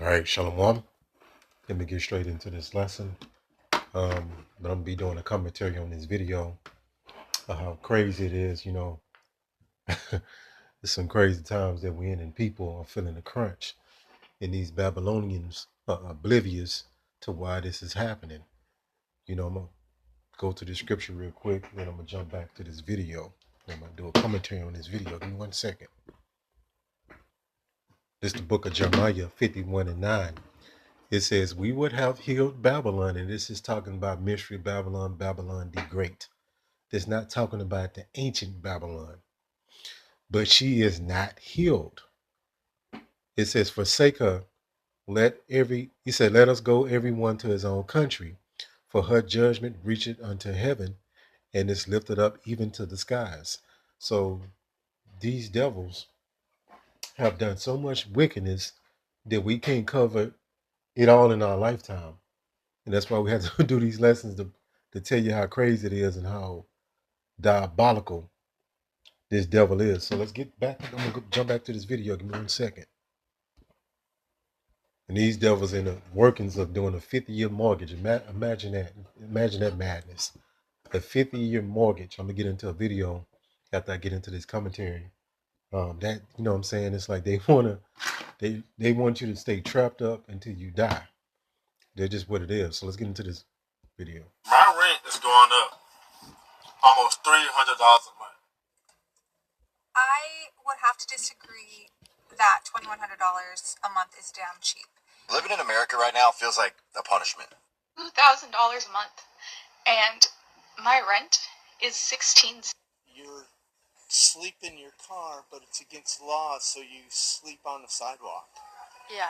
All right, Shalom. Let me get straight into this lesson. But I'm gonna be doing a commentary on this video of how crazy it is. There's some crazy times that we're in, and people are feeling the crunch. And these Babylonians are oblivious to why this is happening. I'm gonna go to the scripture real quick, then I'm gonna jump back to this video. I'm gonna do a commentary on this video. Give me 1 second. This is the book of Jeremiah 51 and 9. It says, we would have healed Babylon, and this is talking about mystery Babylon, Babylon the Great. It's not talking about the ancient Babylon. But she is not healed. It says, forsake her, let us go everyone to his own country, for her judgment reacheth unto heaven, and is lifted up even to the skies. So these devils have done so much wickedness that we can't cover it all in our lifetime. And that's why we have to do these lessons to tell you how crazy it is and how diabolical this devil is. So let's get back. I'm going to jump back to this video. Give me 1 second. And these devils in the workings of doing a 50-year mortgage. Imagine that. Imagine that madness. A 50-year mortgage. I'm going to get into a video after I get into this commentary. That, you know what I'm saying? It's like they want you to stay trapped up until you die. They're just what it is. So let's get into this video. My rent is going up almost $300 a month. I would have to disagree that $2,100 a month is damn cheap. Living in America right now feels like a punishment. $2,000 a month, and my rent is $16. You sleep in your car, but it's against law, so you sleep on the sidewalk. Yeah.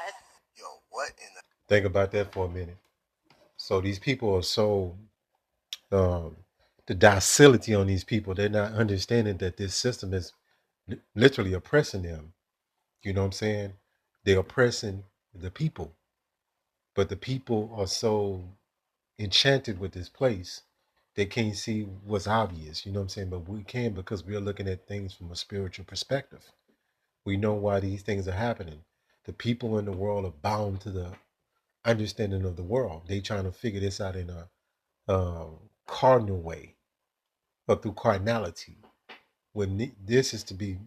Yo, what in the... Think about that for a minute. So these people are so, the docility on these people, they're not understanding that this system is literally oppressing them. You know what I'm saying? They're oppressing the people. But the people are so enchanted with this place, they can't see what's obvious. You know what I'm saying? But we can, because we are looking at things from a spiritual perspective. We know why these things are happening. The people in the world are bound to the understanding of the world. They trying to figure this out in a cardinal way, but through carnality. When this is to be,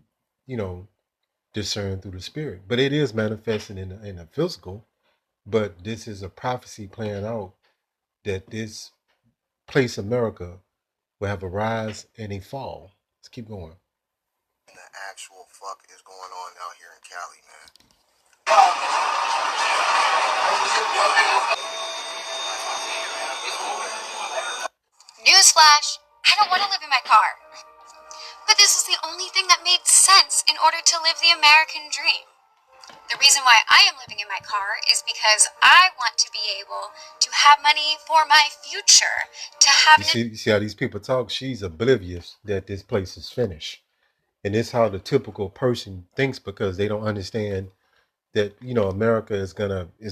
discerned through the spirit. But it is manifesting in a physical. But this is a prophecy playing out that this place, America, will have a rise and a fall. Let's keep going. The actual fuck is going on out here in Cali, man. Newsflash, I don't want to live in my car. But this is the only thing that made sense in order to live the American dream. The reason why I am living in my car is because I want to be able to have money for my future. You see how these people talk? She's oblivious that this place is finished. And it's how the typical person thinks, because they don't understand that, America is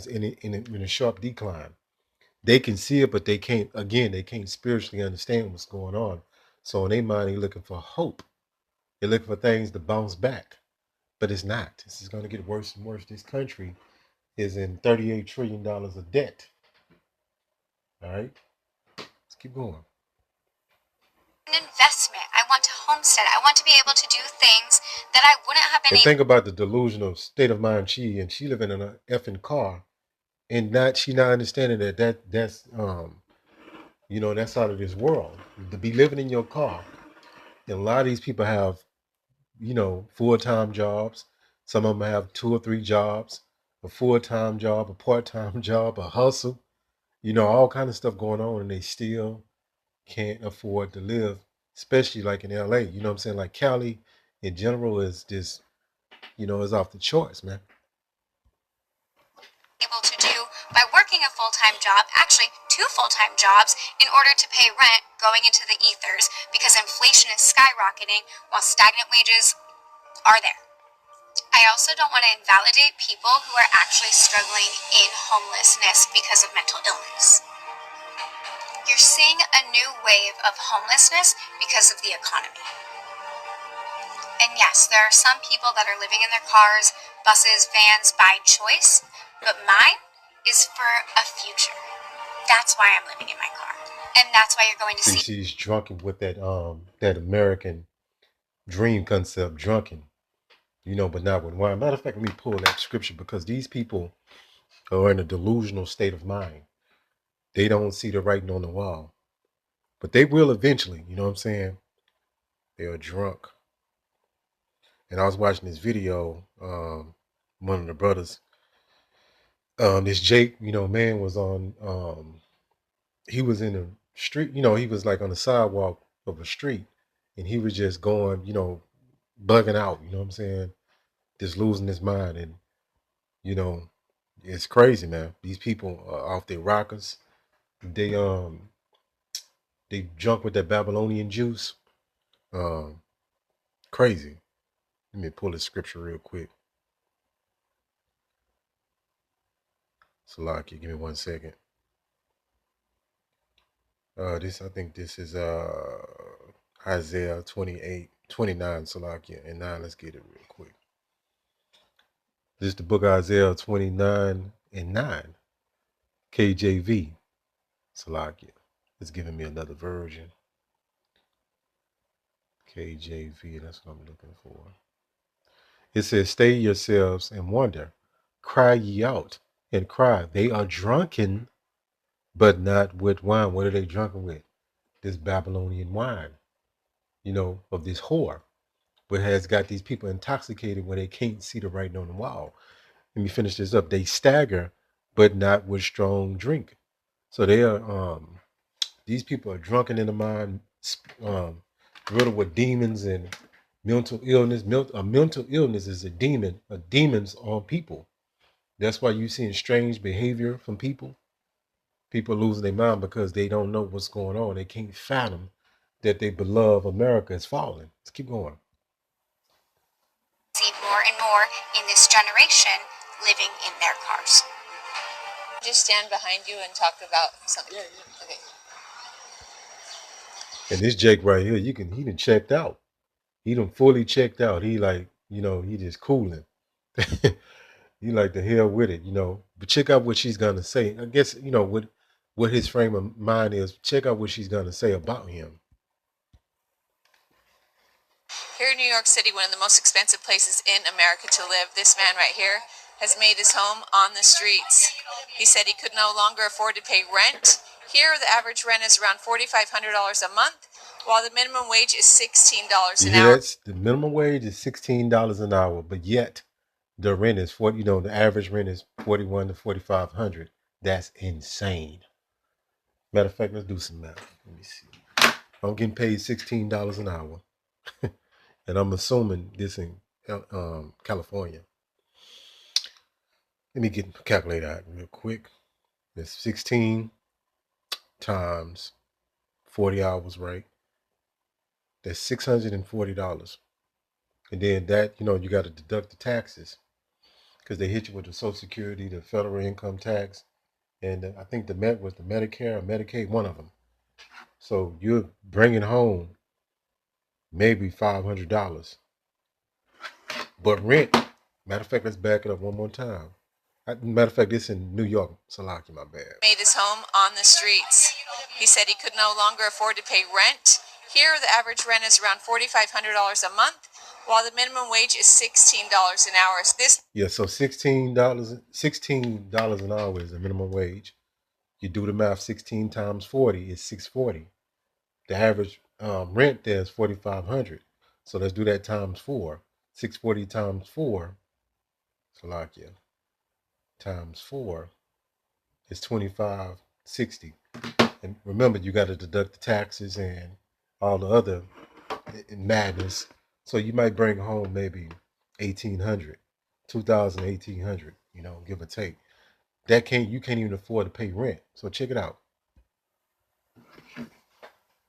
in a sharp decline. They can see it, but they can't spiritually understand what's going on. So in their mind, they're looking for hope. They're looking for things to bounce back. But it's not. This is going to get worse and worse. This country is in $38 trillion of debt. All right? Let's keep going. An investment. I want to homestead. I want to be able to do things that I wouldn't have been And able. think about the delusional state of mind she living in an effing car, and she not understanding that's that's out of this world. To be living in your car, and a lot of these people have, full-time jobs. Some of them have 2 or 3 jobs, a full-time job, a part-time job, a hustle, all kind of stuff going on, and they still can't afford to live, especially like in LA. You know what I'm saying? Like Cali in general is just, is off the charts, man. Able to do by working a full-time job, actually 2 full-time jobs, in order to pay rent going into the ethers, because inflation is skyrocketing while stagnant wages are there. I also don't want to invalidate people who are actually struggling in homelessness because of mental illness. You're seeing a new wave of homelessness because of the economy. And yes, there are some people that are living in their cars, buses, vans by choice, But mine is for a future. That's why I'm living in my car. And that's why you're going to See, see. she's drunken with that American dream concept, drunken, but not with wine. Matter of fact, let me pull that scripture because these people are in a delusional state of mind. They don't see the writing on the wall, but they will eventually. You know what I'm saying? They are drunk. And I was watching this video. One of the brothers, this Jake, man was on. He was in the street. He was like on the sidewalk of a street, and he was just going, bugging out. You know what I'm saying? Just losing his mind, and you know, it's crazy, man. These people are off their rockers. They drunk with that Babylonian juice. Um, Crazy. Let me pull the scripture real quick. Salaki, give me 1 second. I think this is Isaiah 29, Salakia, and 9. Let's get it real quick. This is the book of Isaiah 29 and 9, KJV, Salakia. It's giving me another version. KJV, that's what I'm looking for. It says, stay yourselves and wonder. Cry ye out and cry. They are drunken, but not with wine. What are they drunken with? This Babylonian wine, of this whore, but has got these people intoxicated where they can't see the writing on the wall. Let me finish this up. They stagger, but not with strong drink. So they are, these people are drunken in the mind, riddled with demons and mental illness. A mental illness is a demon's on people. That's why you're seeing strange behavior from people. People losing their mind because they don't know what's going on. They can't fathom that their beloved America is falling. Let's keep going. See more and more in this generation living in their cars. Just stand behind you and talk about something. Yeah. Okay. And this Jake right here, he done checked out. He done fully checked out. He like, he just cooling. He like the hell with it, But check out what she's gonna say. I guess, what his frame of mind is. Check out what she's gonna say about him. Here in New York City, one of the most expensive places in America to live, this man right here has made his home on the streets. He said he could no longer afford to pay rent. Here, the average rent is around $4,500 a month, while the minimum wage is $16 an hour. The minimum wage is $16 an hour, but yet the rent is the average rent is $4,100 to $4,500. That's insane. Matter of fact, let's do some math. Let me see. I'm getting paid $16 an hour, and I'm assuming this in California. Let me get the calculator out real quick. It's 16 times 40 hours, right? That's $640. And then that, you got to deduct the taxes because they hit you with the Social Security, the federal income tax, and I think the Medicare or Medicaid, one of them. So you're bringing home maybe $500. But rent, matter of fact, let's back it up one more time. Matter of fact, this in New York. Salaki, my bad. Made his home on the streets. He said he could no longer afford to pay rent. Here, the average rent is around $4,500 a month, while the minimum wage is $16 an hour. So $16 an hour is the minimum wage. You do the math, 16 times 40 is $640. The average rent there is $4,500. So let's do that times 4. 640 times 4, Salakia, times 4 is $2,560. And remember, you got to deduct the taxes and all the other madness. So you might bring home maybe $1,800, $2,000, $1,800, give or take. You can't even afford to pay rent. So check it out.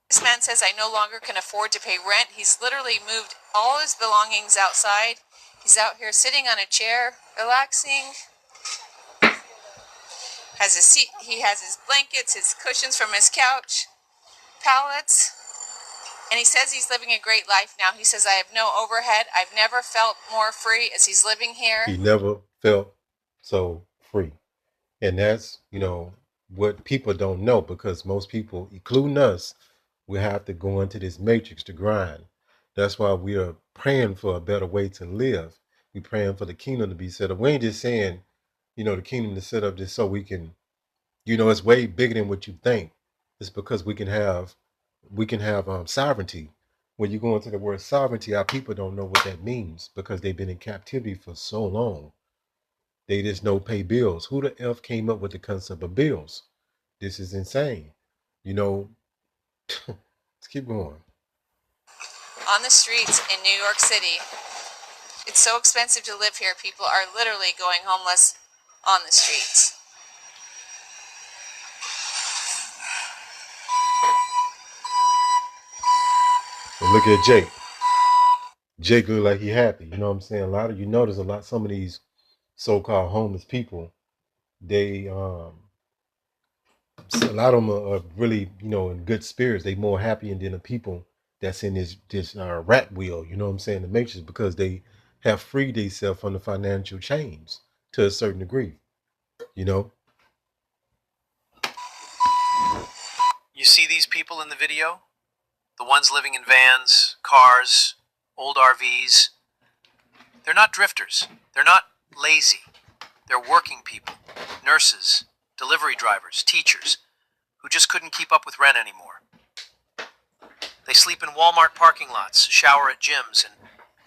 This man says, I no longer can afford to pay rent. He's literally moved all his belongings outside. He's out here sitting on a chair, relaxing. Has his seat. He has his blankets, his cushions from his couch, pallets. And he says he's living a great life now. He says, I have no overhead. I've never felt more free as he's living here. He never felt so free. And that's, what people don't know, because most people, including us, we have to go into this matrix to grind. That's why we are praying for a better way to live. We're praying for the kingdom to be set up. We ain't just saying, the kingdom to set up just so we can, it's way bigger than what you think. It's because we can have sovereignty. When you go into the word sovereignty, our people don't know what that means because they've been in captivity for so long. They just know pay bills. Who the F came up with the concept of bills? This is insane. Let's keep going. On the streets in New York City, it's so expensive to live here, people are literally going homeless on the streets. And look at Jake. Jake look like he happy. You know what I'm saying? Some of these so-called homeless people, they a lot of them are really, in good spirits. They more happy than the people that's in this rat wheel, you know what I'm saying, the matrix, because they have freed themselves from the financial chains to a certain degree, You see these people in the video? The ones living in vans, cars, old RVs. They're not drifters. They're not lazy. They're working people, nurses, delivery drivers, teachers, who just couldn't keep up with rent anymore. They sleep in Walmart parking lots, shower at gyms, and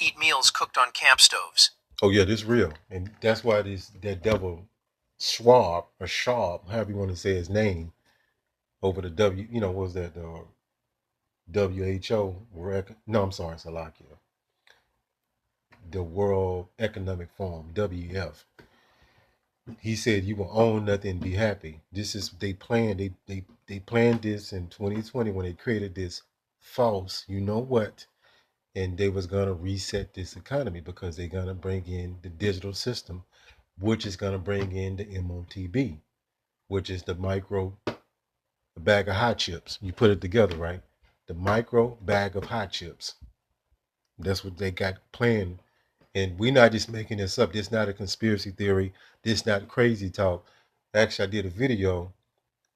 eat meals cooked on camp stoves. Oh yeah, this real. And that's why that devil Schwab, however you want to say his name, over the what was that, WHO, no, I'm sorry, Salakia. The World Economic Forum, WF. He said you will own nothing and be happy. This is they planned. They planned this in 2020 when they created this false, and they was gonna reset this economy because they're gonna bring in the digital system, which is gonna bring in the MOTB, which is the bag of hot chips. You put it together, right? The micro bag of hot chips. That's what they got planned. And we're not just making this up. This is not a conspiracy theory. This is not crazy talk. Actually, I did a video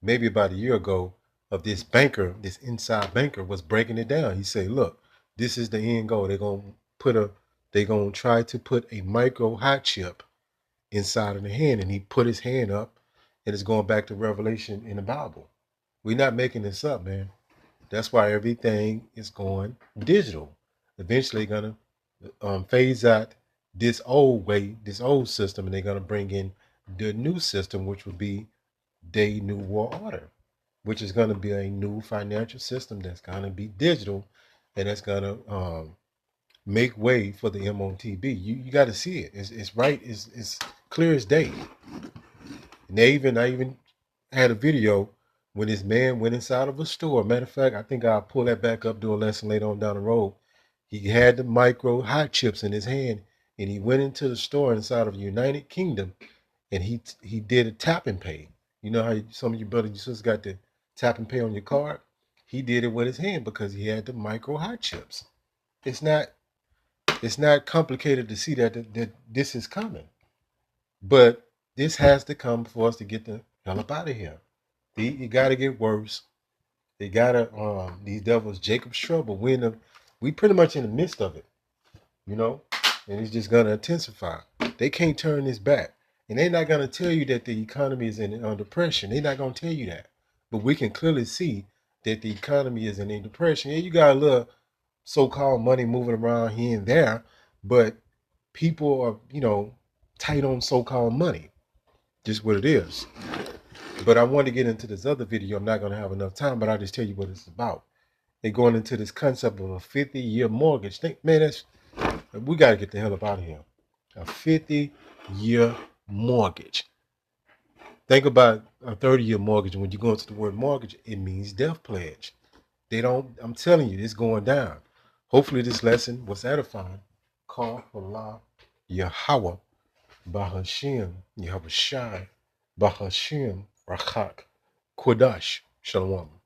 maybe about a year ago of this banker, this inside banker was breaking it down. He said, look, this is the end goal. They're gonna try to put a micro hot chip inside of the hand. And he put his hand up, and it's going back to Revelation in the Bible. We're not making this up, man. That's why everything is going digital. Eventually gonna phase out this old system, and they're gonna bring in the new system, which would be the New World Order, which is gonna be a new financial system that's gonna be digital, and that's gonna make way for the MOTB. You got to see it. It's right. It's clear as day. And I even had a video when this man went inside of a store. Matter of fact, I think I'll pull that back up, do a lesson later on down the road. He had the micro hot chips in his hand, and he went into the store inside of the United Kingdom, and he did a tap and pay. You know how some of your brothers and sisters got the tap and pay on your card? He did it with his hand because he had the micro hot chips. It's not complicated to see that this is coming. But this has to come for us to get the hell up out of here. You got to get worse. They got to, these devils, Jacob's trouble. We pretty much in the midst of it, and it's just going to intensify. They can't turn this back. And they're not going to tell you that the economy is in depression. They're not going to tell you that. But we can clearly see that the economy is in a depression. Yeah, you got a little so-called money moving around here and there, but people are, tight on so-called money. Just what it is. But I want to get into this other video. I'm not going to have enough time, but I'll just tell you what it's about. They're going into this concept of a 50-year mortgage. We got to get the hell up out of here. A 50-year mortgage. Think about a 30-year mortgage. And when you go into the word mortgage, it means death pledge. I'm telling you, it's going down. Hopefully this lesson was edifying. Call Allah Yahweh Bahashim Yahweh Shai Bahashim Rachak Kodash Shalom.